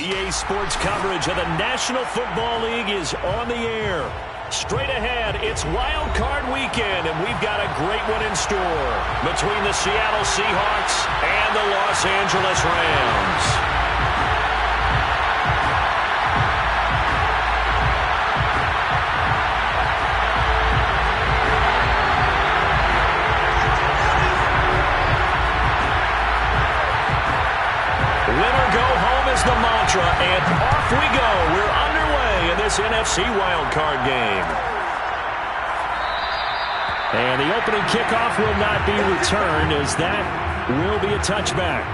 PGA Sports coverage of the National Football League is on the air. Straight ahead, it's Wild Card Weekend, and we've got a great one in store between the Seattle Seahawks and the Los Angeles Rams. The mantra, and off we go. We're underway in this NFC wildcard game. And the opening kickoff will not be returned, as that will be a touchback.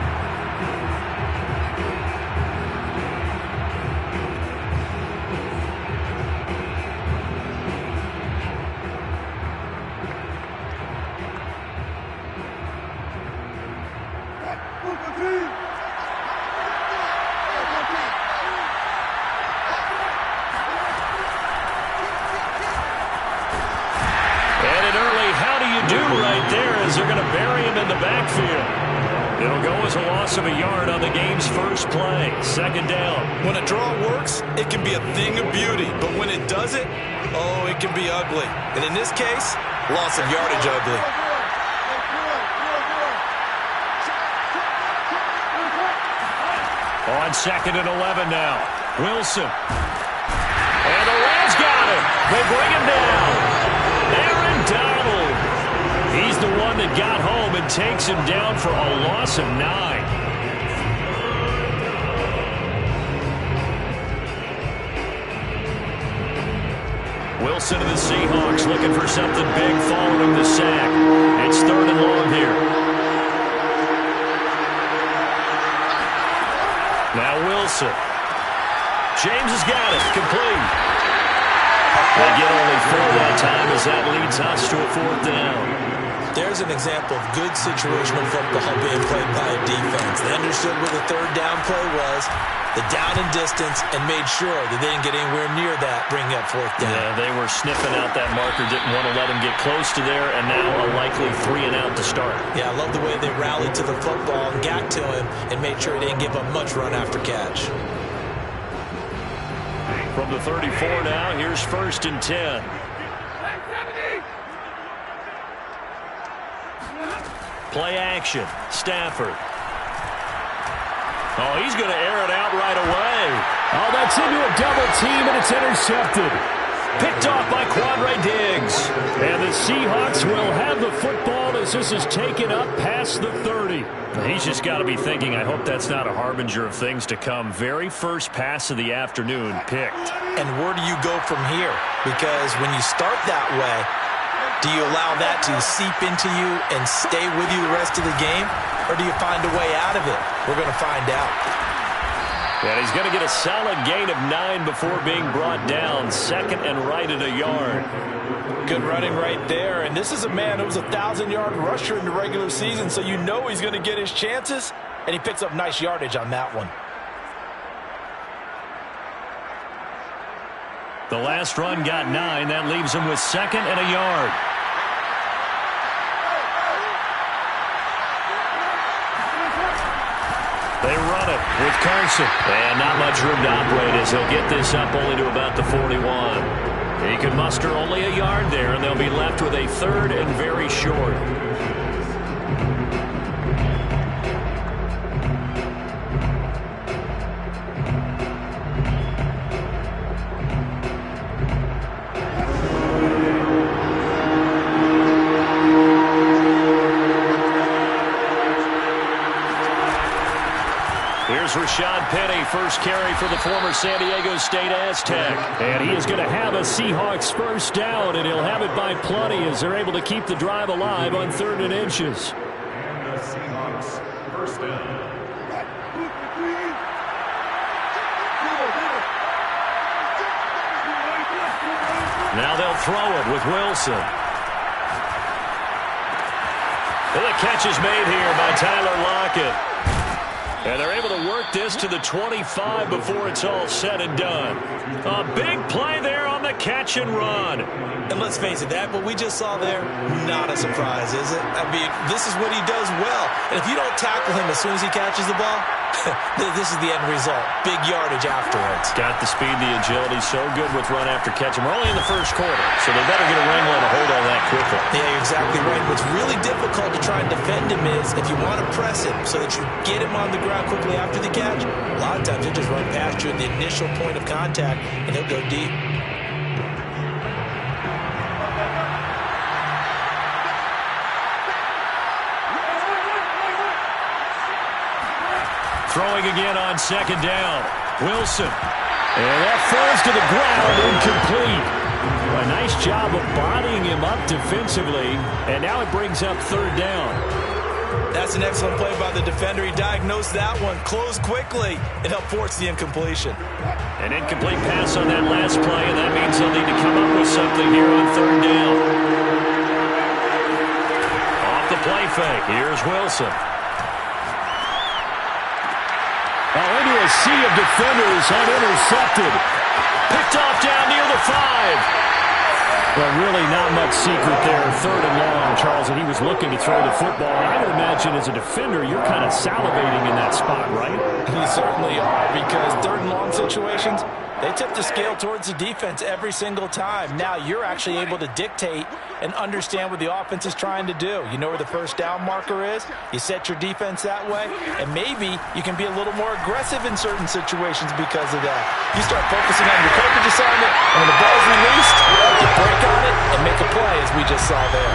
It'll go as a loss of a yard on the game's first play. Second down. When a draw works, it can be a thing of beauty. But when it doesn't, oh, it can be ugly. And in this case, loss of yardage ugly. On 2nd and 11 now. Wilson. And the Rams got him. They bring him down. Aaron Donald. He's the one that got home and takes him down for a loss of 9. Wilson to the Seahawks looking for something big following the sack. It's 3rd and long here. Now Wilson. James has got it. Complete. They get only 4 that time as that leads us to a 4th down. There's an example of good situational football being played by a defense. They understood where the 3rd down play was, the down and distance, and made sure that they didn't get anywhere near that, bringing up 4th down. Yeah, they were sniffing out that marker, didn't want to let him get close to there, and now a likely 3 and out to start. Yeah, I love the way they rallied to the football and got to him and made sure he didn't give up much run after catch. From the 34 now, here's 1st and 10. Play action. Stafford. Oh, he's going to air it out right away. Oh, that's into a double team, and it's intercepted. Picked off by Quandre Diggs. And the Seahawks will have the football as this is taken up past the 30. He's just got to be thinking, I hope that's not a harbinger of things to come. Very first pass of the afternoon picked. And where do you go from here? Because when you start that way, do you allow that to seep into you and stay with you the rest of the game? Or do you find a way out of it? We're going to find out. And he's going to get a solid gain of 9 before being brought down. 2nd and right at a yard. Good running right there. And this is a man who was a 1,000-yard rusher in the regular season, so you know he's going to get his chances. And he picks up nice yardage on that one. The last run got 9. That leaves him with 2nd and a yard. They run it with Carson. And not much room to operate as he'll get this up only to about the 41. He can muster only a yard there, and they'll be left with a 3rd and very short. Rashad Penny, first carry for the former San Diego State Aztec. And he is going to have a Seahawks first down, and he'll have it by plenty as they're able to keep the drive alive on 3rd and inches. And the Seahawks first down. Now they'll throw it with Wilson. And the catch is made here by Tyler Lockett. And they're able to work this to the 25 before it's all said and done. A big play there on the catch and run. And let's face it, that what we just saw there, not a surprise, is it? I mean, this is what he does well. And if you don't tackle him as soon as he catches the ball, this is the end result. Big yardage afterwards. Got the speed, the agility, so good with run after catch. And we're only in the first quarter, so they better get a wrangle and a hold on that quickly. Yeah, you're exactly right. What's really difficult to try and defend him is if you want to press him so that you get him on the ground quickly after the catch, a lot of times he'll just run past you at the initial point of contact, and he'll go deep. Throwing again on second down. Wilson. And that falls to the ground, incomplete. A nice job of bodying him up defensively, and now it brings up third down. That's an excellent play by the defender. He diagnosed that one, closed quickly, and helped force the incompletion. An incomplete pass on that last play, and that means they'll need to come up with something here on third down. Off the play fake, here's Wilson. Into a sea of defenders, unintercepted. Picked off down near the 5. Well, really not much secret there. Third and long, Charles, and he was looking to throw the football. I would imagine as a defender, you're kind of salivating in that spot, right? You certainly are, because third and long situations, they tip the scale towards the defense every single time. Now you're actually able to dictate and understand what the offense is trying to do. You know where the first down marker is. You set your defense that way, and maybe you can be a little more aggressive in certain situations because of that. You start focusing on your coverage assignment, and when the ball's released, you break on it and make a play, as we just saw there.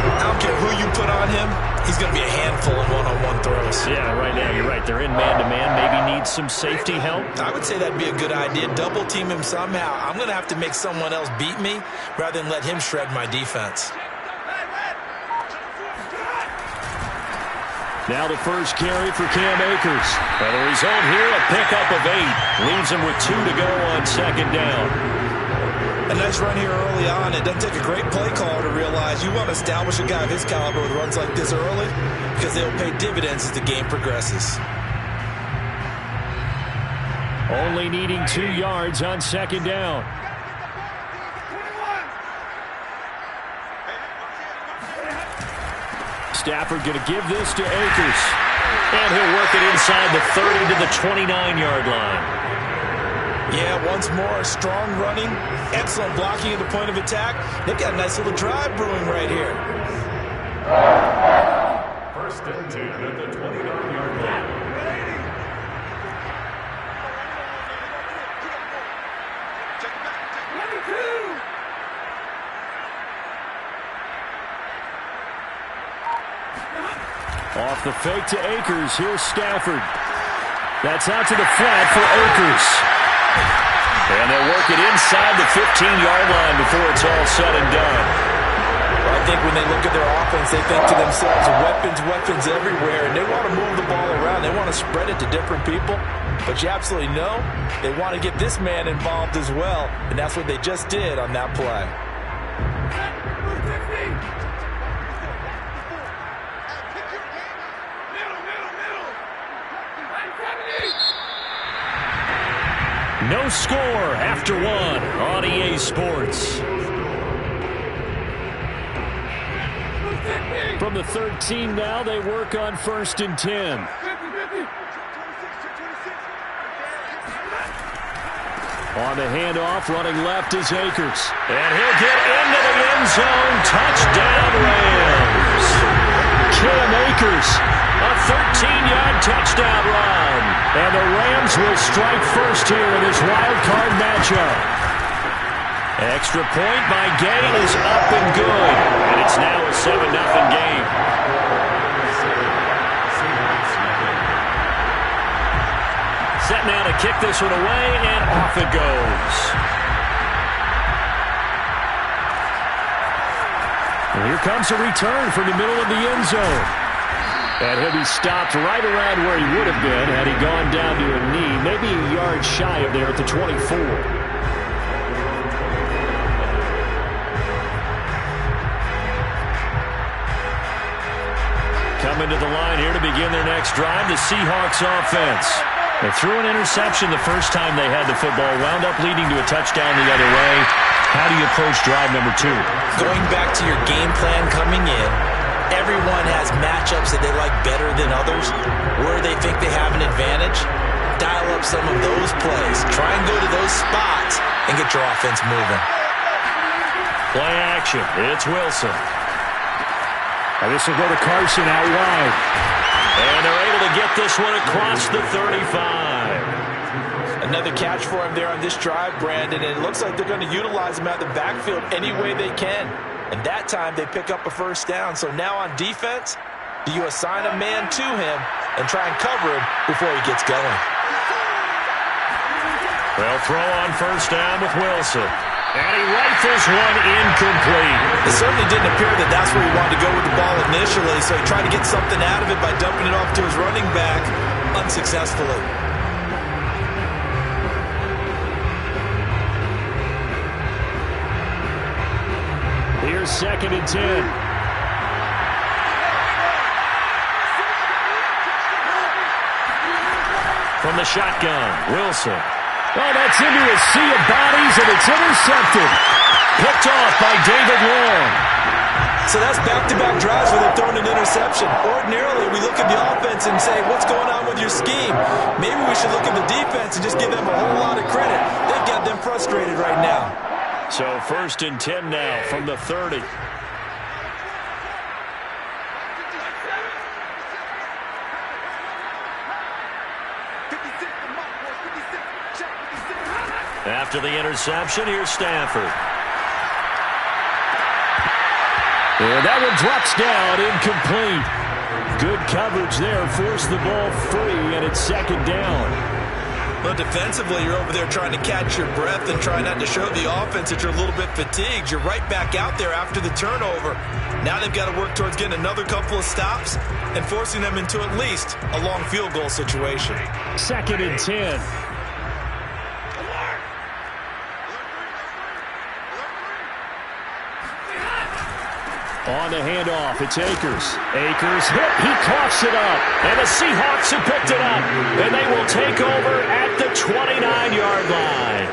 I don't care who you put on him, he's going to be a handful in one-on-one throws. Yeah, right now you're right. They're in man-to-man. Maybe needs some safety help. I would say that'd be a good idea. Double team him somehow. I'm going to have to make someone else beat me rather than let him shred my defense. Now the first carry for Cam Akers. And the result here, a pickup of 8. Leaves him with 2 to go on second down. A nice run here early on. It doesn't take a great play caller to realize you want to establish a guy of his caliber with runs like this early because they'll pay dividends as the game progresses. Only needing 2 yards on second down. Stafford going to give this to Akers. And he'll work it inside the 30 to the 29-yard line. Yeah, once more, strong running, excellent blocking at the point of attack. They've got a nice little drive brewing right here. First and 10 at the 29-yard line. Off the fake to Akers. Here's Stafford. That's out to the flat for Akers. And they'll work it inside the 15-yard line before it's all said and done. Well, I think when they look at their offense, they think to themselves, weapons everywhere, and they want to move the ball around. They want to spread it to different people. But you absolutely know they want to get this man involved as well, and that's what they just did on that play. No score after 1 on EA Sports. From the 13 now, they work on first and 10. On the handoff, running left is Akers. And he'll get into the end zone. Touchdown, Rams. Cam Akers, a 13-yard touchdown run. And the Rams will strike first here in this wild card matchup. Extra point by Gay is up and good. And it's now a 7-0 game. Set now to kick this one away, and off it goes. And here comes a return from the middle of the end zone. And he'll be stopped right around where he would have been had he gone down to a knee, maybe a yard shy of there at the 24. Coming to the line here to begin their next drive, the Seahawks offense. They threw an interception the first time they had the football, wound up leading to a touchdown the other way. How do you approach drive number 2? Going back to your game plan coming in, everyone has matchups that they like better than others, where they think they have an advantage. Dial up some of those plays. Try and go to those spots and get your offense moving. Play action. It's Wilson. And this will go to Carson out wide. And they're able to get this one across the 35. Another catch for him there on this drive, Brandon, and it looks like they're going to utilize him out of the backfield any way they can. And that time they pick up a first down. So now on defense, do you assign a man to him and try and cover him before he gets going? They'll throw on first down with Wilson. And he rifles one incomplete. It certainly didn't appear that that's where he wanted to go with the ball initially, so he tried to get something out of it by dumping it off to his running back unsuccessfully. Here's 2nd and 10. From the shotgun, Wilson. Oh, that's into a sea of bodies, and it's intercepted. Picked off by David Long. So that's back-to-back drives where they've thrown an interception. Ordinarily, we look at the offense and say, what's going on with your scheme? Maybe we should look at the defense and just give them a whole lot of credit. They've got them frustrated right now. So 1st and 10 now from the 30. After the interception, here's Stafford. And that one drops down, incomplete. Good coverage there, forced the ball free, and it's 2nd down. Well, defensively, you're over there trying to catch your breath and try not to show the offense that you're a little bit fatigued. You're right back out there after the turnover. Now they've got to work towards getting another couple of stops and forcing them into at least a long field goal situation. 2nd and 10. On the handoff, it's Akers. Akers hit, he coughs it up. And the Seahawks have picked it up. And they will take over at the 29-yard line.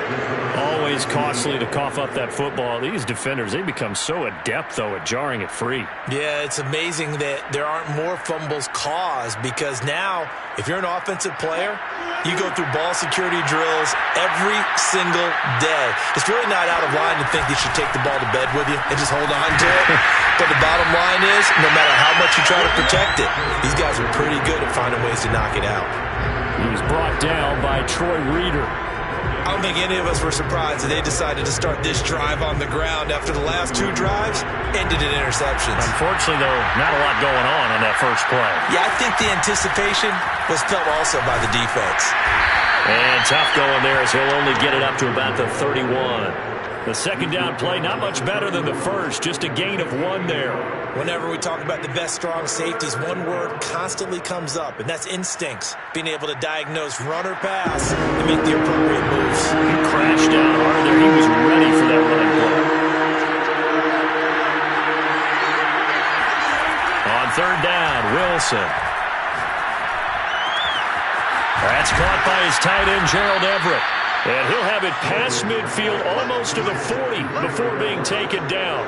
Always costly to cough up that football. These defenders, they become so adept, though, at jarring it free. Yeah, it's amazing that there aren't more fumbles caused, because now, if you're an offensive player, you go through ball security drills every single day. It's really not out of line to think you should take the ball to bed with you and just hold on to it. But the bottom line is, no matter how much you try to protect it, these guys are pretty good at finding ways to knock it out. He was brought down by Troy Reeder. I don't think any of us were surprised that they decided to start this drive on the ground after the last 2 drives ended in interceptions. Unfortunately, though, not a lot going on that first play. Yeah, I think the anticipation was felt also by the defense. And tough going there as he'll only get it up to about the 31. The 2nd down play, not much better than the first, just a gain of 1 there. Whenever we talk about the best strong safeties, one word constantly comes up, and that's instincts. Being able to diagnose run or pass and make the appropriate moves. He crashed down hard there. He was ready for that running play. On 3rd down, Wilson. That's caught by his tight end, Gerald Everett. And he'll have it past midfield almost to the 40 before being taken down.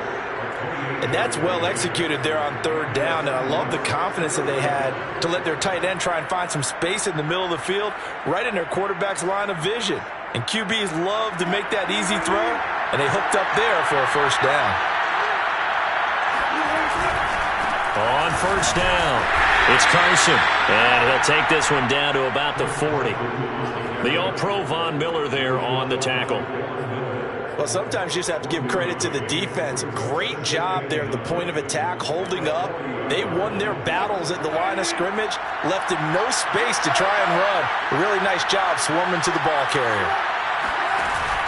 And that's well executed there on 3rd down. And I love the confidence that they had to let their tight end try and find some space in the middle of the field, right in their quarterback's line of vision. And QBs love to make that easy throw, and they hooked up there for a first down. On 1st down, it's Carson. And he'll take this one down to about the 40. The All-Pro Von Miller there on the tackle. Well, sometimes you just have to give credit to the defense. Great job there at the point of attack, holding up. They won their battles at the line of scrimmage, left him no space to try and run. A really nice job swarming to the ball carrier.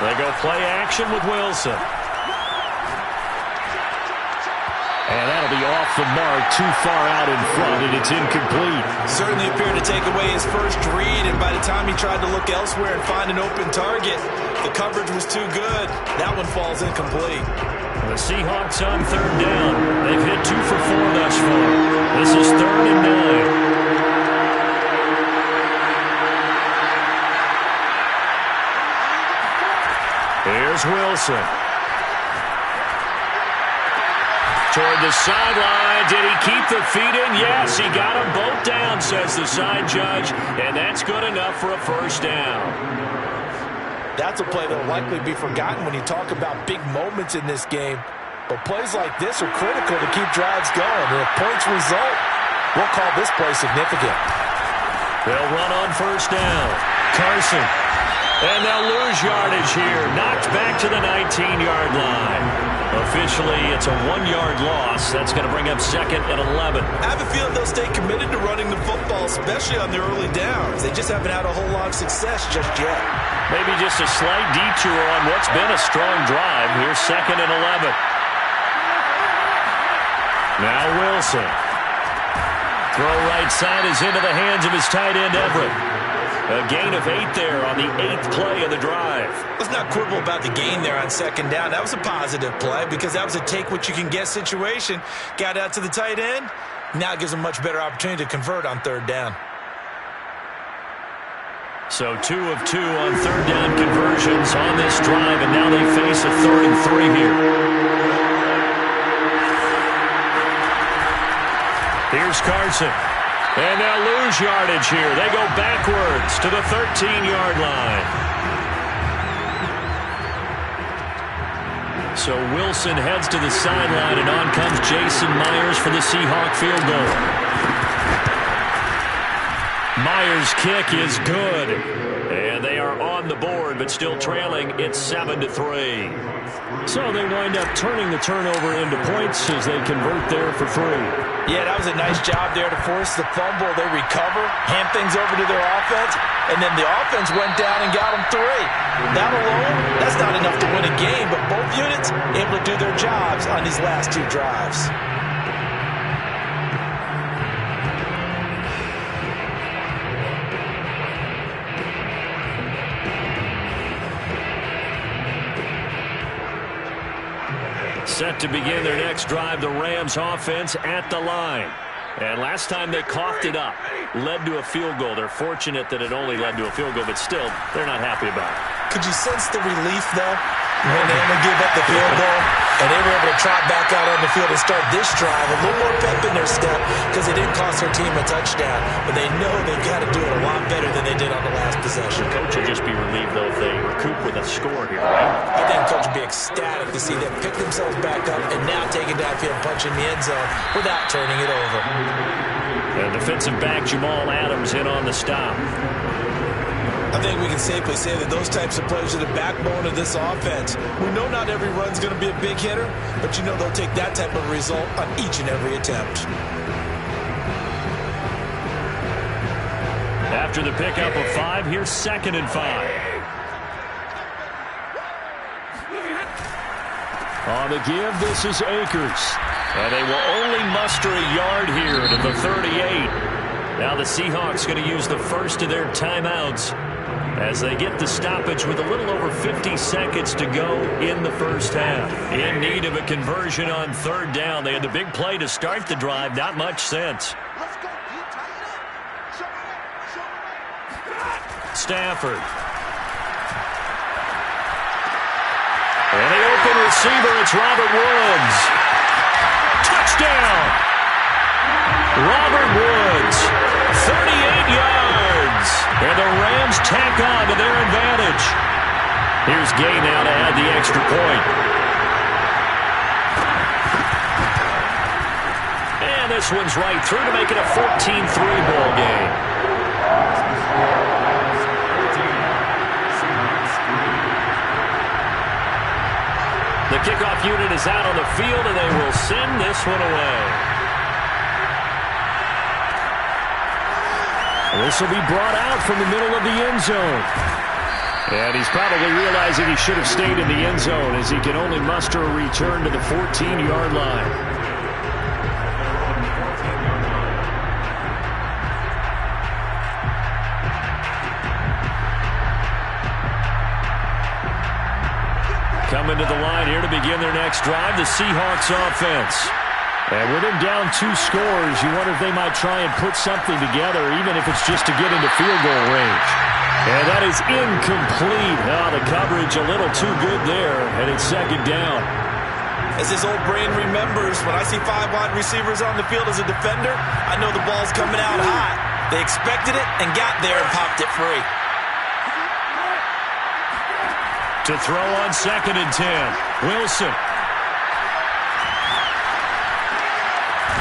They go play action with Wilson. And that'll be off the mark, too far out in front, and it's incomplete. Certainly appeared to take away his first read, and by the time he tried to look elsewhere and find an open target, the coverage was too good. That one falls incomplete. The Seahawks on 3rd down. They've hit 2 for 4 thus far. This is 3rd and 9. Here's Wilson. Toward the sideline. Did he keep the feet in? Yes, he got them both down, says the side judge. And that's good enough for a first down. That's a play that will likely be forgotten when you talk about big moments in this game. But plays like this are critical to keep drives going. And if points result, we'll call this play significant. They'll run on first down. Carson. And they'll lose yardage here. Knocked back to the 19-yard line. Officially, it's a 1-yard loss. That's going to bring up second and 11. I have a feeling they'll stay committed to running the football, especially on their early downs. They just haven't had a whole lot of success just yet. Maybe just a slight detour on what's been a strong drive. Here's second and 11. Now Wilson. Throw right side is into the hands of his tight end, Everett. A gain of 8 there on the 8th play of the drive. Let's not quibble about the gain there on second down. That was a positive play because that was a take-what-you-can-get situation. Got out to the tight end. Now it gives them a much better opportunity to convert on third down. So 2 of 2 on third down conversions on this drive, and now they face a 3rd and 3 here. Here's Carson. And they'll lose yardage here. They go backwards to the 13-yard line. So Wilson heads to the sideline, and on comes Jason Myers for the Seahawk field goal. Myers' kick is good. And they are on the board, but still trailing. It's 7-3. So they wind up turning the turnover into points as they convert there for 3. Yeah, that was a nice job there to force the fumble. They recover, hand things over to their offense, and then the offense went down and got them 3. That alone, that's not enough to win a game, but both units able to do their jobs on these last 2 drives. Set to begin their next drive, the Rams offense at the line. And last time they coughed it up, led to a field goal. They're fortunate that it only led to a field goal, but still, they're not happy about it. Could you sense the relief, though, when they only gave up the field goal and they were able to trot back out on the field and start this drive? A little more pep in their step because they didn't cost their team a touchdown, but they know they've got to do it a lot better than they did on the last possession. The coach will just be relieved, though, if they recoup with a score here, right? I think the coach would be ecstatic to see them pick themselves back up and now take it downfield, punch in the end zone without turning it over. And defensive back Jamal Adams in on the stop. I think we can safely say that those types of plays are the backbone of this offense. We know not every run's going to be a big hitter, but you know they'll take that type of result on each and every attempt. After the pickup of 5, here's second and 5. On the give, this is Akers. And they will only muster a yard here to the 38. Now the Seahawks going to use the first of their timeouts as they get the stoppage with a little over 50 seconds to go in the first half. In need of a conversion on third down. They had the big play to start the drive. Not much sense. Stafford. And the open receiver, it's Robert Woods. Touchdown! Robert Woods, 38 yards. And the Rams tack on to their advantage. Here's Gay now to add the extra point. And this one's right through to make it a 14-3 ball game. The kickoff unit is out on the field, and they will send this one away. This will be brought out from the middle of the end zone. And he's probably realizing he should have stayed in the end zone as he can only muster a return to the 14-yard line. Coming to the line here to begin their next drive, the Seahawks offense. And with them down 2 scores, you wonder if they might try and put something together, even if it's just to get into field goal range. And that is incomplete. Oh, the coverage a little too good there, and it's second down. As his old brain remembers, when I see 5 wide receivers on the field as a defender, I know the ball's coming out hot. They expected it and got there and popped it free. To throw on 2nd and 10, Wilson.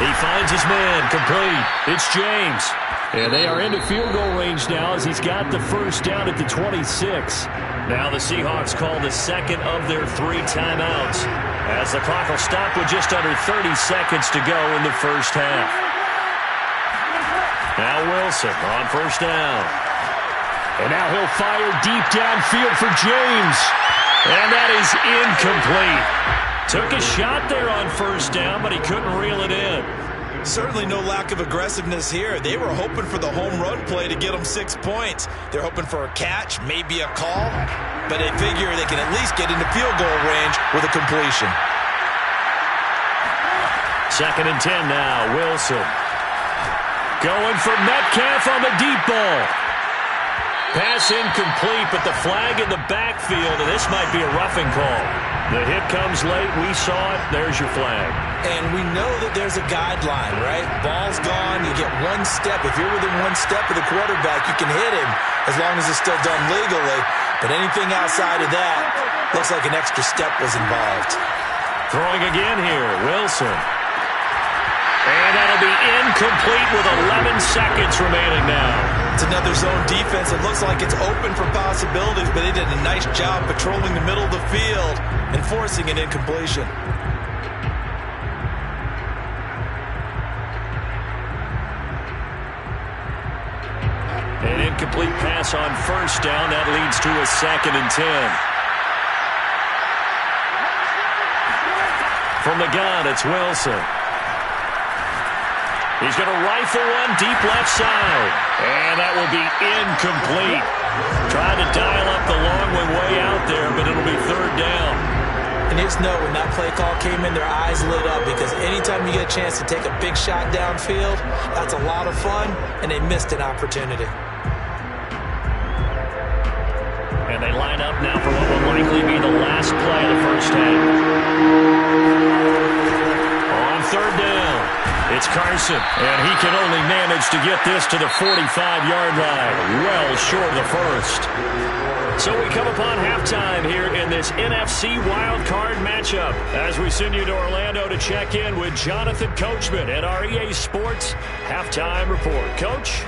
He finds his man, complete. It's James. And they are into field goal range now as he's got the first down at the 26. Now the Seahawks call the second of their 3 timeouts, as the clock will stop with just under 30 seconds to go in the first half. Now Wilson on first down. And now he'll fire deep downfield for James. And that is incomplete. Took a shot there on first down, but he couldn't reel it in. Certainly no lack of aggressiveness here. They were hoping for the home run play to get them 6 points. They're hoping for a catch, maybe a call, but they figure they can at least get into field goal range with a completion. 2nd and 10 now, Wilson. Going for Metcalf on the deep ball. Pass incomplete, but the flag in the backfield, and this might be a roughing call. The hit comes late. We saw it. There's your flag. And we know that there's a guideline, right? Ball's gone. You get 1 step. If you're within 1 step of the quarterback, you can hit him as long as it's still done legally. But anything outside of that looks like an extra step was involved. Throwing again here, Wilson. And that'll be incomplete with 11 seconds remaining now. It's another zone defense. It looks like it's open for possibilities, but they did a nice job patrolling the middle of the field and forcing an incompletion. An incomplete pass on first down. That leads to a 2nd and 10. From the gun, it's Wilson. He's going to rifle one deep left side. And that will be incomplete. Trying to dial up the long one way out there, but it'll be 3rd down. And just know when that play call came in, their eyes lit up, because anytime you get a chance to take a big shot downfield, that's a lot of fun, and they missed an opportunity. And they line up now for what will likely be the last play of the first half. On 3rd down, it's Carson, and he can only manage to get this to the 45-yard line, well short of the first. So we come upon halftime here in this NFC wildcard matchup as we send you to Orlando to check in with Jonathan Coachman at our EA Sports Halftime Report. Coach?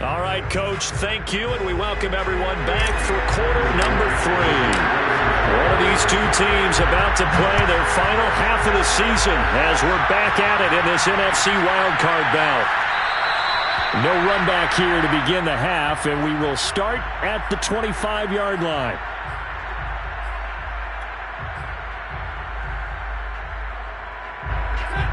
All right, Coach, thank you, and we welcome everyone back for quarter number 3. One of these 2 teams about to play their final half of the season as we're back at it in this NFC wildcard bout. No run back here to begin the half, and we will start at the 25-yard line.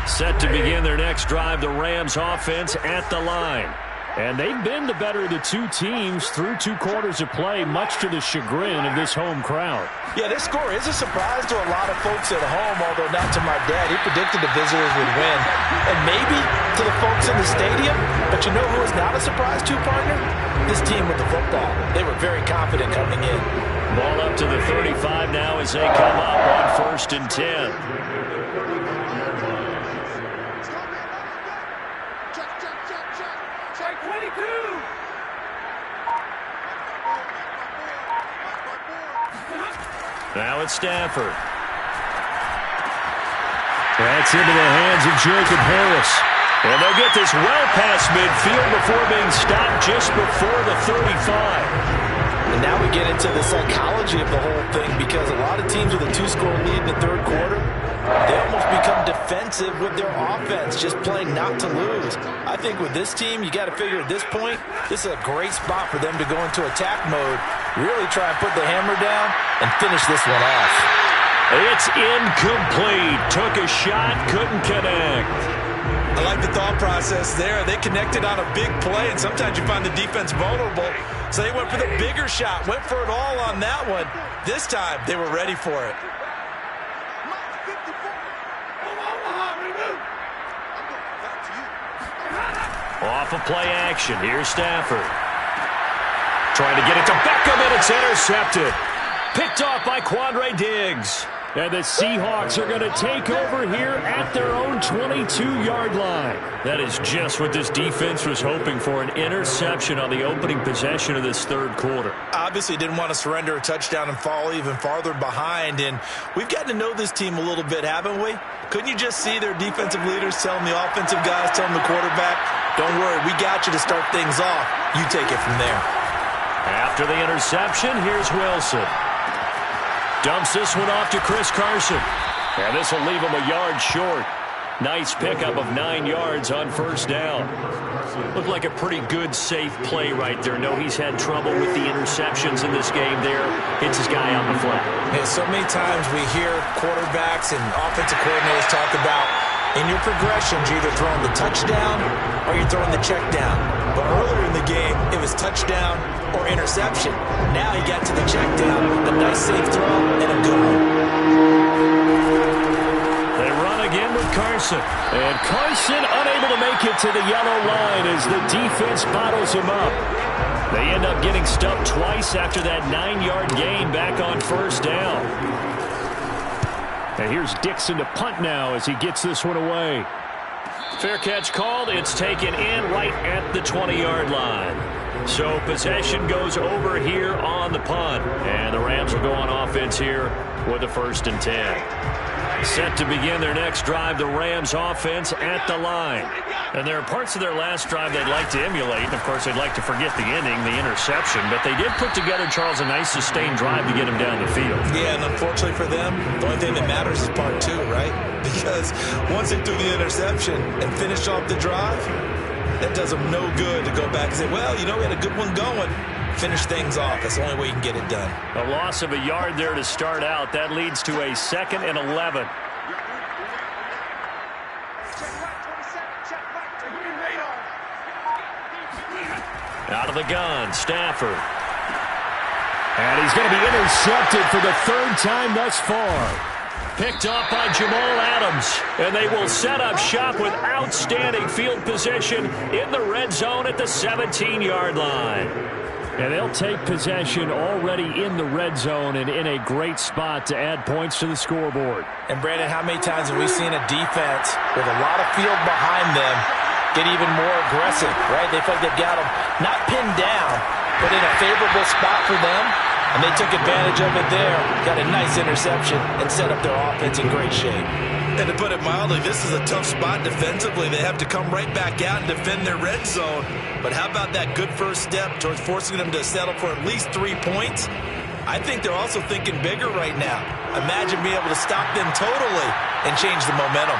Set to begin their next drive, the Rams offense at the line. And they've been the better of the 2 teams through 2 quarters of play, much to the chagrin of this home crowd. Yeah, this score is a surprise to a lot of folks at home, although not to my dad. He predicted the visitors would win. And maybe to the folks in the stadium, but you know who is not a surprise to, partner? This team with the football. They were very confident coming in. Ball up to the 35 now as they come up on 1st and 10. Now it's Stafford. That's into the hands of Jacob Harris. And they'll get this well past midfield before being stopped just before the 35. And now we get into the psychology of the whole thing, because a lot of teams with a 2-score lead in the 3rd quarter, they almost become defensive with their offense, just playing not to lose. I think with this team, you got to figure at this point, this is a great spot for them to go into attack mode, really try and put the hammer down and finish this one off. It's incomplete. Took a shot, couldn't connect. I like the thought process there. They connected on a big play, and sometimes you find the defense vulnerable. So they went for the bigger shot, went for it all on that one. This time, they were ready for it. Off of play action. Here's Stafford. Trying to get it to Beckham, and it's intercepted. Picked off by Quandre Diggs. And the Seahawks are going to take over here at their own 22-yard line. That is just what this defense was hoping for, an interception on the opening possession of this third quarter. Obviously didn't want to surrender a touchdown and fall even farther behind, and we've gotten to know this team a little bit, haven't we? Couldn't you just see their defensive leaders telling the offensive guys, telling the quarterback, don't worry, we got you to start things off. You take it from there. After the interception, here's Wilson. Dumps this one off to Chris Carson. And this will leave him a yard short. Nice pickup of 9 yards on first down. Looked like a pretty good, safe play right there. No, he's had trouble with the interceptions in this game there. Hits his guy on the flat. Yeah, so many times we hear quarterbacks and offensive coordinators talk about in your progressions, you're either throwing the touchdown or you're throwing the check down. But earlier in the game, it was touchdown or interception. Now he got to the check down, a nice safe throw, and a good one. They run again with Carson. And Carson unable to make it to the yellow line as the defense bottles him up. They end up getting stuffed twice after that 9-yard gain back on first down. And here's Dixon to punt now as he gets this one away. Fair catch called. It's taken in right at the 20-yard line. So possession goes over here on the punt. And the Rams will go on offense here with a 1st and 10. Set to begin their next drive, the Rams offense at the line. And there are parts of their last drive they'd like to emulate. Of course, they'd like to forget the ending, the interception. But they did put together, Charles, a nice sustained drive to get him down the field. Yeah, and unfortunately for them, the only thing that matters is part 2, right? Because once they threw the interception and finished off the drive, that does them no good to go back and say, well, you know, we had a good one going. Finish things off. That's the only way you can get it done. A loss of a yard there to start out. That leads to a 2nd and 11. Out of the gun, Stafford. And he's going to be intercepted for the 3rd time thus far. Picked off by Jamal Adams. And they will set up shop with outstanding field position in the red zone at the 17-yard line. And they'll take possession already in the red zone and in a great spot to add points to the scoreboard. And, Brandon, how many times have we seen a defense with a lot of field behind them get even more aggressive, right? They feel like they've got them not pinned down, but in a favorable spot for them, and they took advantage of it there, got a nice interception, and set up their offense in great shape. And to put it mildly, this is a tough spot defensively. They have to come right back out and defend their red zone. But how about that good first step towards forcing them to settle for at least 3 points? I think they're also thinking bigger right now. Imagine being able to stop them totally and change the momentum.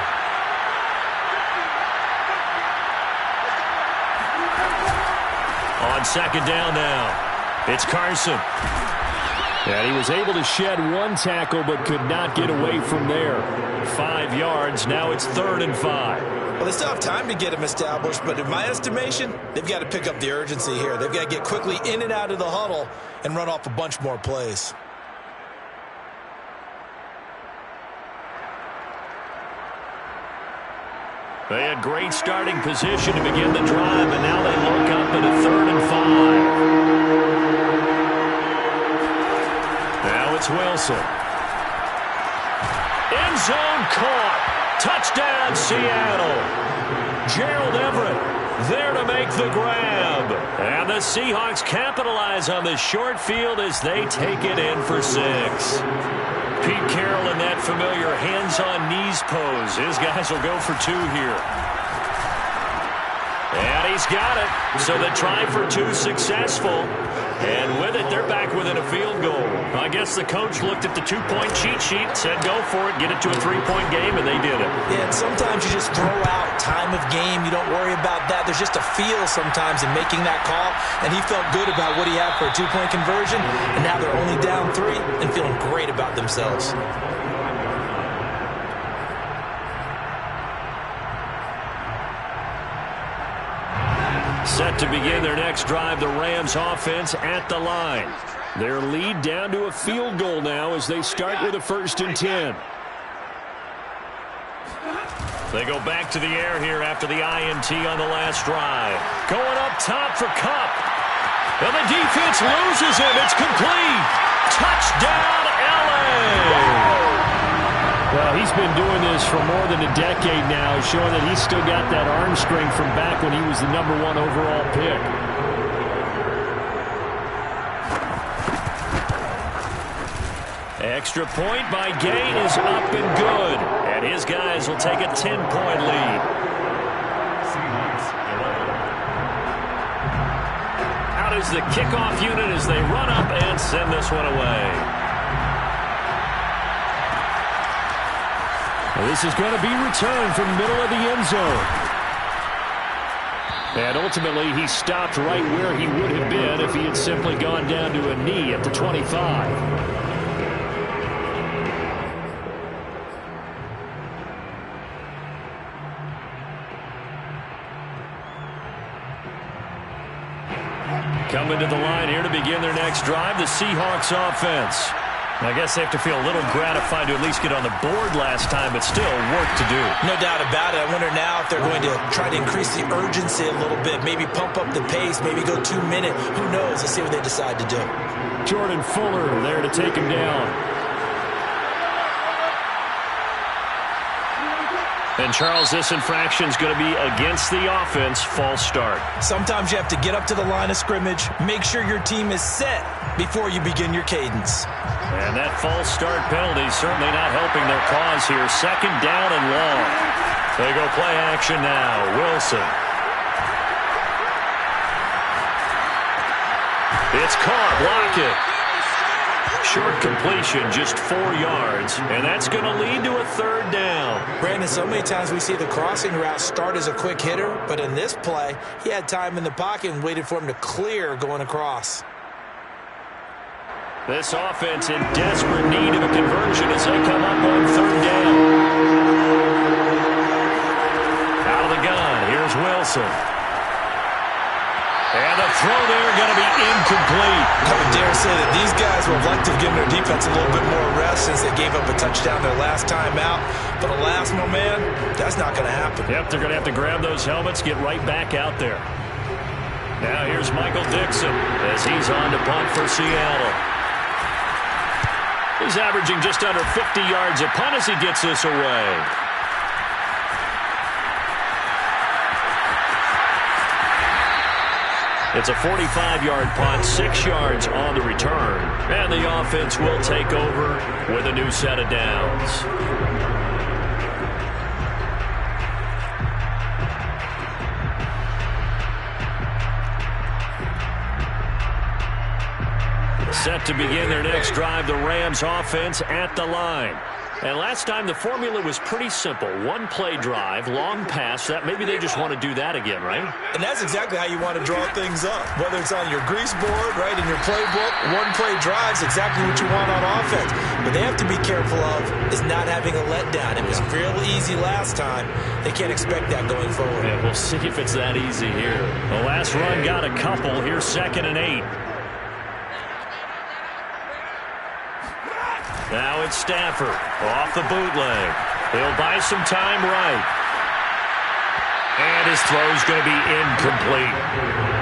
On 2nd down now, it's Carson. And he was able to shed 1 tackle but could not get away from there. 5 yards. Now it's 3rd and 5. Well, they still have time to get him established, but in my estimation, they've got to pick up the urgency here. They've got to get quickly in and out of the huddle and run off a bunch more plays. They had great starting position to begin the drive, and now they look up at a 3rd and 5. Now it's Wilson. End zone caught. Touchdown, Seattle. Gerald Everett there to make the grab. And the Seahawks capitalize on the short field as they take it in for 6. Pete Carroll in that familiar hands-on-knees pose. His guys will go for 2 here. And he's got it. So the try for 2 successful. And with it, they're back within a field goal. I guess the coach looked at the 2-point cheat sheet, said go for it, get it to a 3-point game, and they did it. Yeah, and sometimes you just throw out time of game. You don't worry about that. There's just a feel sometimes in making that call, and he felt good about what he had for a 2-point conversion, and now they're only down 3 and feeling great about themselves. Set to begin their next drive, the Rams offense at the line. Their lead down to a field goal now as they start with a 1st and 10. They go back to the air here after the INT on the last drive. Going up top for Kupp. And the defense loses him. It's complete. Touchdown, LA. Well, he's been doing this for more than a decade now, showing that he's still got that arm strength from back when he was the #1 overall pick. Extra point by Gain is up and good. And his guys will take a 10-point lead. Seahawks 11. Out is the kickoff unit as they run up and send this one away. Well, this is going to be returned from the middle of the end zone. And ultimately, he stopped right where he would have been if he had simply gone down to a knee at the 25. Coming to the line here to begin their next drive, the Seahawks offense. I guess they have to feel a little gratified to at least get on the board last time, but still work to do. No doubt about it. I wonder now if they're going to try to increase the urgency a little bit, maybe pump up the pace, maybe go 2 minutes. Who knows? Let's see what they decide to do. Jordan Fuller there to take him down. And, Charles, this infraction is going to be against the offense. False start. Sometimes you have to get up to the line of scrimmage, make sure your team is set before you begin your cadence. And that false start penalty certainly not helping their cause here. 2nd down and long. They go play action now. Wilson. It's caught. Block it. Short completion, just 4 yards, and that's going to lead to a 3rd down. Brandon, so many times we see the crossing route start as a quick hitter, but in this play, he had time in the pocket and waited for him to clear going across. This offense in desperate need of a conversion as they come up on 3rd down. Out of the gun, here's Wilson. And the throw there going to be incomplete. I would dare say that these guys would have liked to have given their defense a little bit more rest since they gave up a touchdown their last time out. But alas, my man, that's not going to happen. Yep, they're going to have to grab those helmets, get right back out there. Now here's Michael Dixon as he's on to punt for Seattle. He's averaging just under 50 yards a punt as he gets this away. It's a 45-yard punt, 6 yards on the return. And the offense will take over with a new set of downs. Set to begin their next drive, the Rams offense at the line. And last time the formula was pretty simple. 1-play drive, long pass. That maybe they just want to do that again, right? And that's exactly how you want to draw things up. Whether it's on your grease board, right, in your playbook, 1-play drive is exactly what you want on offense. But they have to be careful of is not having a letdown. It was real easy last time. They can't expect that going forward. Yeah, we'll see if it's that easy here. The last run got a couple. Here's 2nd and 8. Now it's Stafford off the bootleg. He'll buy some time right. And his throw's going to be incomplete.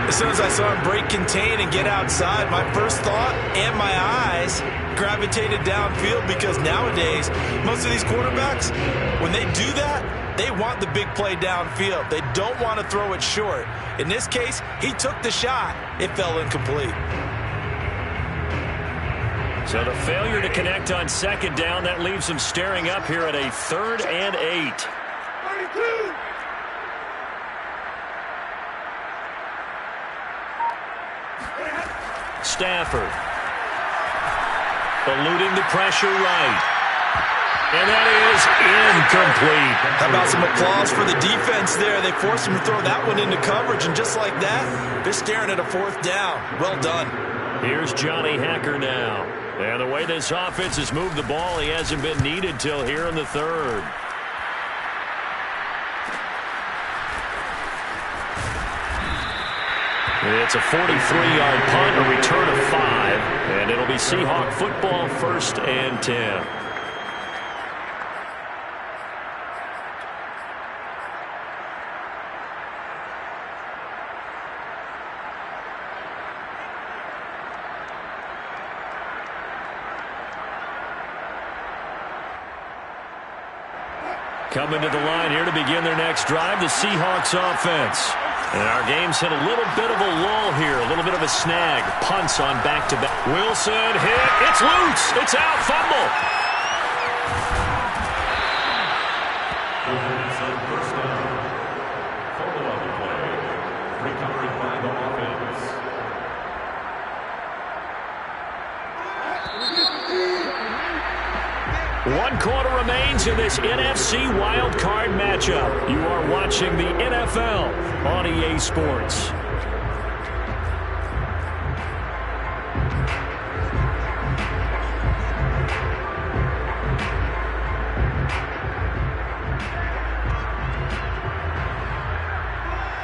As soon as I saw him break contain and get outside, my first thought and my eyes gravitated downfield because nowadays, most of these quarterbacks, when they do that, they want the big play downfield. They don't want to throw it short. In this case, he took the shot. It fell incomplete. So the failure to connect on 2nd down, that leaves them staring up here at a 3rd and 8. Stafford. Eluding the pressure right. And that is incomplete. How about some applause for the defense there? They forced him to throw that one into coverage, and just like that, they're staring at a 4th down. Well done. Here's Johnny Hacker now. And the way this offense has moved the ball, he hasn't been needed till here in the 3rd. It's a 43-yard punt, a return of 5, and it'll be Seahawk football, 1st and 10. Coming to the line here to begin their next drive, the Seahawks offense. And our game's hit a little bit of a lull here, a little bit of a snag. Punts on back-to-back. Wilson hit. It's loose. It's out. Fumble. First down. Fumble on the play. Recovered by the offense. One quarter remains in this NFC wildcard matchup. You are watching the NFL on EA Sports.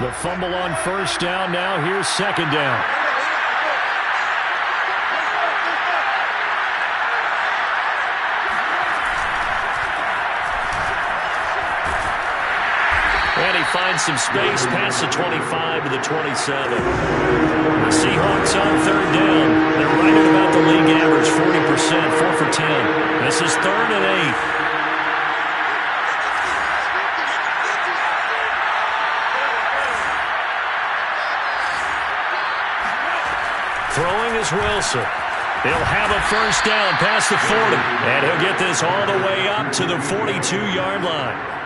The fumble on first down. Now here's second down. And he finds some space past the 25 to the 27. The Seahawks on third down. They're right at about the league average, 40%, 4 for 10. This is 3rd and 8. Throwing is Wilson. He'll have a first down past the 40. And he'll get this all the way up to the 42-yard line.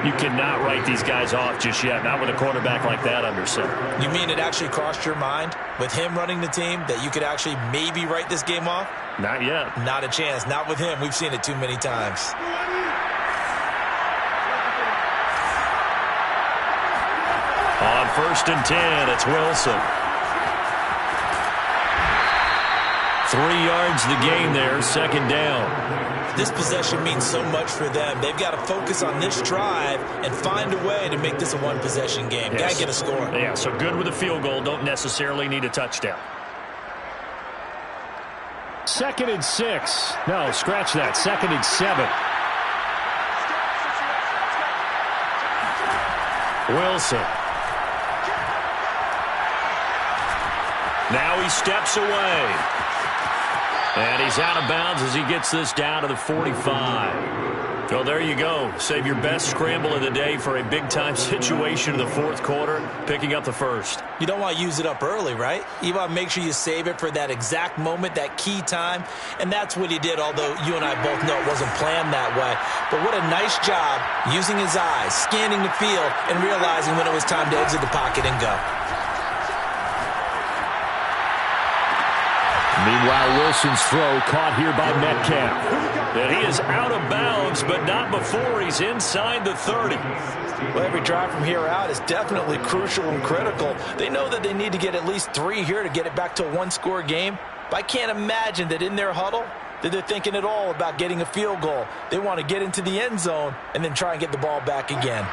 You cannot write these guys off just yet, not with a quarterback like that under center. You mean it actually crossed your mind with him running the team that you could actually maybe write this game off? Not yet. Not a chance. Not with him. We've seen it too many times. On 1st and 10, it's Wilson. 3 yards the gain there, second down. This possession means so much for them. They've got to focus on this drive and find a way to make this a one-possession game. Yes. Got to get a score. Yeah, so good with a field goal. Don't necessarily need a touchdown. 2nd and 6. No, scratch that. 2nd and 7. Wilson. Now he steps away. And he's out of bounds as he gets this down to the 45. Well, there you go. Save your best scramble of the day for a big-time situation in the 4th quarter, picking up the first. You don't want to use it up early, right? You want to make sure you save it for that exact moment, that key time. And that's what he did, although you and I both know it wasn't planned that way. But what a nice job using his eyes, scanning the field, and realizing when it was time to exit the pocket and go. Meanwhile, Wilson's throw caught here by Metcalf. And he is out of bounds, but not before he's inside the 30. Well, every drive from here out is definitely crucial and critical. They know that they need to get at least 3 here to get it back to a one-score game. But I can't imagine that in their huddle that they're thinking at all about getting a field goal. They want to get into the end zone and then try and get the ball back again.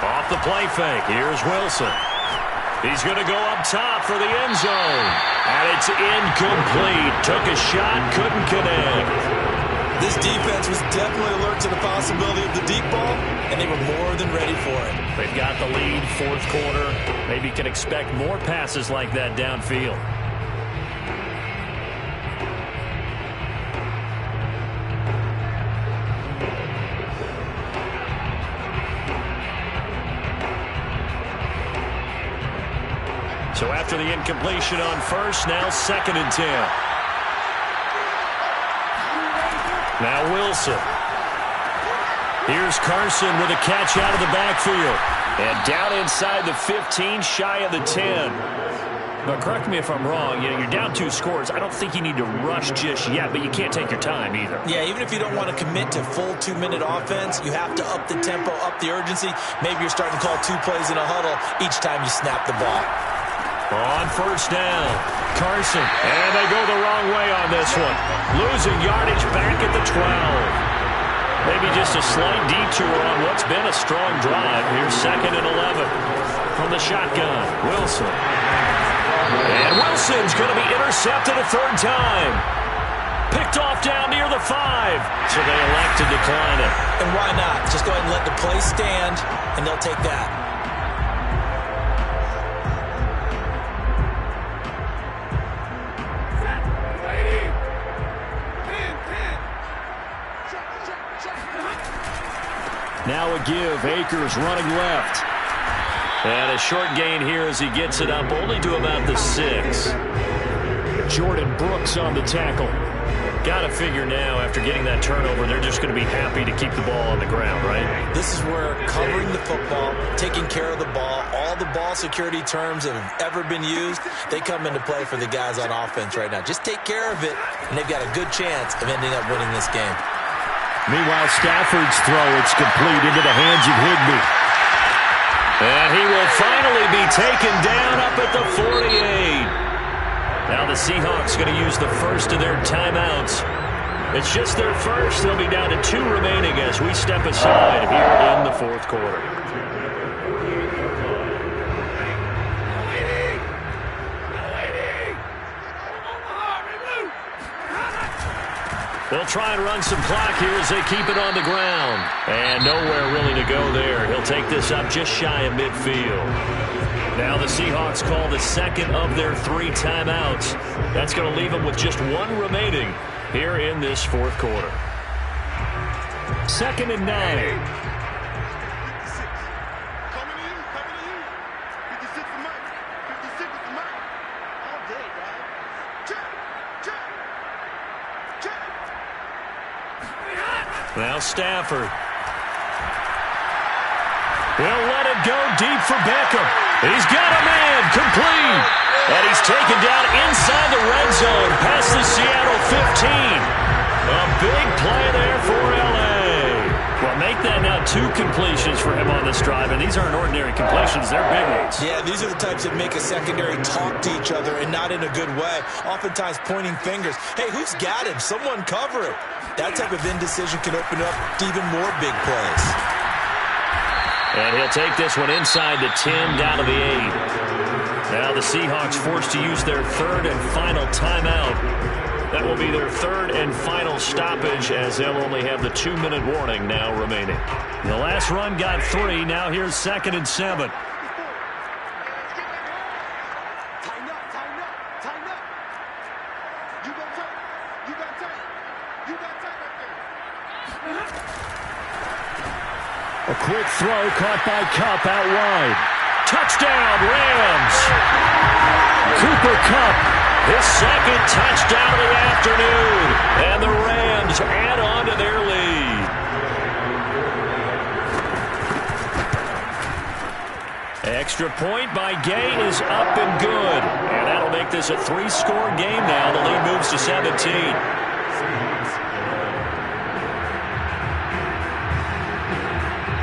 Off the play fake. Here's Wilson. He's going to go up top for the end zone. And it's incomplete. Took a shot, couldn't connect. This defense was definitely alert to the possibility of the deep ball, and they were more than ready for it. They've got the lead, 4th quarter. Maybe can expect more passes like that downfield. So after the incompletion on first, now 2nd and 10. Now Wilson. Here's Carson with a catch out of the backfield. And down inside the 15, shy of the 10. But correct me if I'm wrong, you're down 2 scores. I don't think you need to rush just yet, but you can't take your time either. Yeah, even if you don't want to commit to full 2-minute offense, you have to up the tempo, up the urgency. Maybe you're starting to call 2 plays in a huddle each time you snap the ball. On first down, Carson. And they go the wrong way on this one. Losing yardage back at the 12. Maybe just a slight detour on what's been a strong drive. Here's 2nd and 11 from the shotgun. Wilson. And Wilson's going to be intercepted a 3rd time. Picked off down near the 5. So they elect to decline it. And why not? Just go ahead and let the play stand, and they'll take that. Now a give. Akers running left. And a short gain here as he gets it up only to about the 6. Jordan Brooks on the tackle. Got to figure now, after getting that turnover, they're just going to be happy to keep the ball on the ground, right? This is where covering the football, taking care of the ball, all the ball security terms that have ever been used, they come into play for the guys on offense right now. Just take care of it, and they've got a good chance of ending up winning this game. Meanwhile, Stafford's throw, it's complete into the hands of Higbee. And he will finally be taken down up at the 48. Now the Seahawks going to use the first of their timeouts. It's just their first. They'll be down to 2 remaining as we step aside here in the fourth quarter. They'll try and run some clock here as they keep it on the ground. And nowhere really to go there. He'll take this up just shy of midfield. Now the Seahawks call the second of their 3 timeouts. That's going to leave them with just 1 remaining here in this fourth quarter. 2nd and 9. Now Stafford. He'll let it go deep for Beckham. He's got a man, complete. And he's taken down inside the red zone past the Seattle 15. A big play there for L.A. Well, make that now 2 completions for him on this drive, and these aren't ordinary completions. They're big ones. Yeah, these are the types that make a secondary talk to each other and not in a good way. Oftentimes pointing fingers. Hey, who's got him? Someone cover it. That type of indecision can open up to even more big plays. And he'll take this one inside the 10, down to the 8. Now the Seahawks forced to use their 3rd and final timeout. That will be their 3rd and final stoppage as they'll only have the 2-minute warning now remaining. The last run got 3. Now here's 2nd and 7. A quick throw caught by Kupp out wide. Touchdown, Rams! Cooper Kupp, his 2nd touchdown of the afternoon. And the Rams add on to their lead. Extra point by Gay is up and good. And that'll make this a 3-score game now. The lead moves to 17.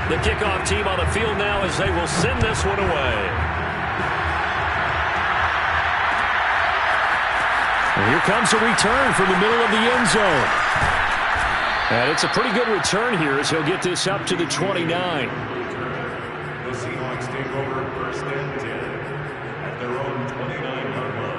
The kickoff team on the field now as they will send this one away. And here comes a return from the middle of the end zone. And it's a pretty good return here as he'll get this up to the 29. The Seahawks take over 1st and 10 at their own 29-yard line.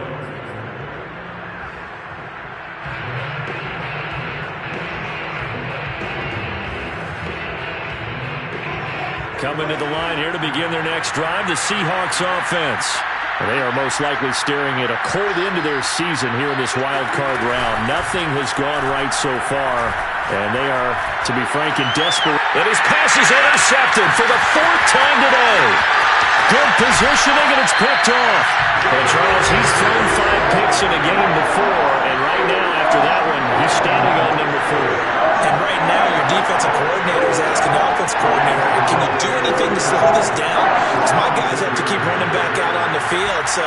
Coming to the line here to begin their next drive, the Seahawks offense. They are most likely staring at a cold end to their season here in this wild card round. Nothing has gone right so far, and they are, to be frank, in desperate. And his pass is intercepted for the 4th time today. Good positioning, and it's picked off. Well, Charles, he's thrown 5 picks in a game before, and right now, after that one, he's standing on number 4. And right now, your defensive coordinator is asking the offense coordinator, can you do anything to slow this down? Because my guys have to keep running back out on the field. So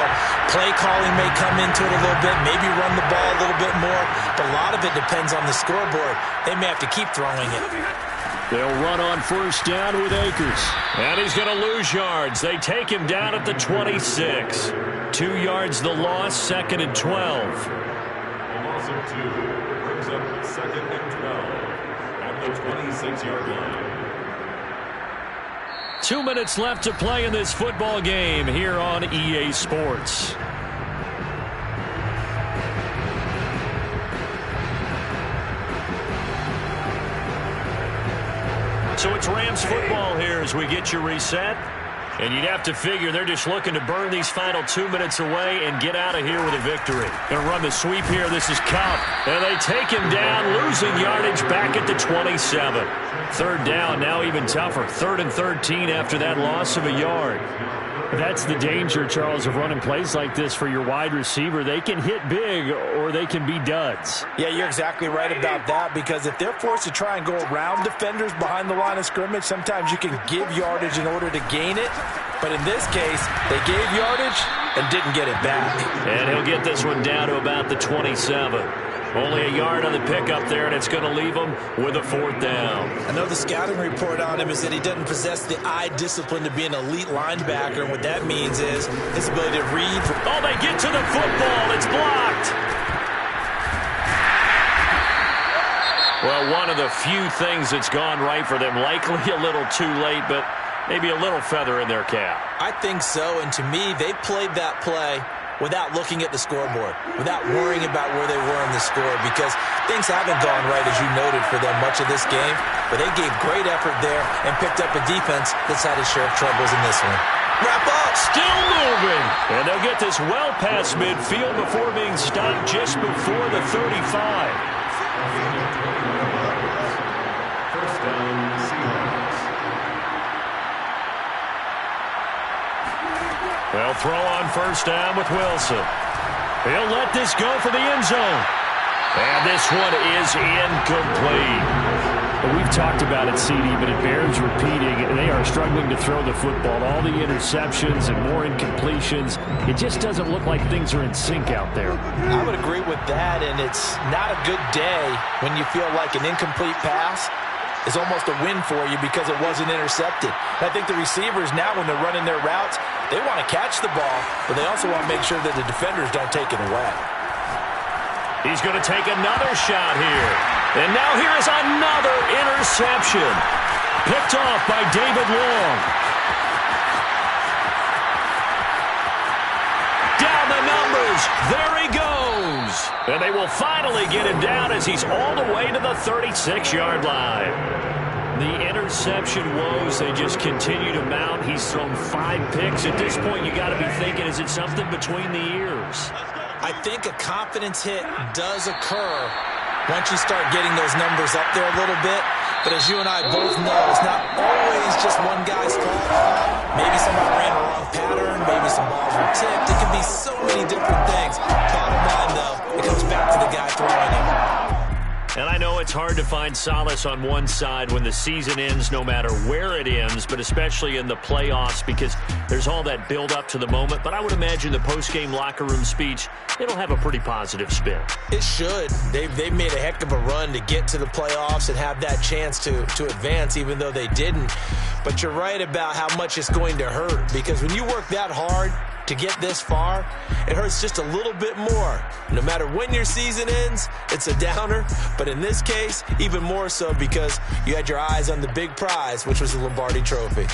play calling may come into it a little bit, maybe run the ball a little bit more. But a lot of it depends on the scoreboard. They may have to keep throwing it. They'll run on 1st down with Akers. And he's going to lose yards. They take him down at the 26. 2 yards the loss, 2nd and 12. A loss of 2 brings up 2nd and 12 at the 26-yard line. 2 minutes left to play in this football game here on EA Sports. So it's Rams football here as we get you reset. And you'd have to figure they're just looking to burn these final 2 minutes away and get out of here with a victory. Going to run the sweep here. This is Cup. And they take him down, losing yardage back at the 27. Third down, now even tougher. 3rd and 13 after that loss of a yard. That's the danger, Charles, of running plays like this for your wide receiver. They can hit big or they can be duds. Yeah, you're exactly right about that, because if they're forced to try and go around defenders behind the line of scrimmage, sometimes you can give yardage in order to gain it. But in this case, they gave yardage and didn't get it back. And he'll get this one down to about the 27. Only a yard on the pickup there, and it's going to leave him with a 4th down. I know the scouting report on him is that he doesn't possess the eye discipline to be an elite linebacker. And what that means is his ability to read. Oh, they get to the football. It's blocked. Well, one of the few things that's gone right for them. Likely a little too late, but maybe a little feather in their cap. I think so, and to me, they played that play without looking at the scoreboard, without worrying about where they were in the score, because things haven't gone right, as you noted, for them much of this game. But they gave great effort there and picked up a defense that's had its share of troubles in this one. Wrap up! Still moving! And they'll get this well past midfield before being stopped just before the 35. First down, Seahawks. They'll throw on first down with Wilson. He'll let this go for the end zone. And this one is incomplete. Well, we've talked about it, CD, but it bears repeating. They are struggling to throw the football. All the interceptions and more incompletions. It just doesn't look like things are in sync out there. I would agree with that, and it's not a good day when you feel like an incomplete pass is almost a win for you because it wasn't intercepted. And I think the receivers now, when they're running their routes, they want to catch the ball, but they also want to make sure that the defenders don't take it away. He's going to take another shot here. And now here is another interception. Picked off by David Long. Down the numbers. There he goes. And they will finally get him down as he's all the way to the 36-yard line. The interception woes, they just continue to mount. He's thrown 5 picks. At this point, you got to be thinking, is it something between the ears? I think a confidence hit does occur once you start getting those numbers up there a little bit. But as you and I both know, it's not always just one guy's fault. Maybe somebody ran a wrong pattern. Maybe some balls were tipped. It can be so many different things. Bottom line, though, it comes back to the guy throwing it. And I know it's hard to find solace on one side when the season ends, no matter where it ends, but especially in the playoffs, because there's all that build up to the moment. But I would imagine the post-game locker room speech, it'll have a pretty positive spin. It should. They've made a heck of a run to get to the playoffs and have that chance to advance, even though they didn't. But you're right about how much it's going to hurt, because when you work that hard to get this far, it hurts just a little bit more. No matter when your season ends, it's a downer. But in this case, even more so because you had your eyes on the big prize, which was the Lombardi Trophy.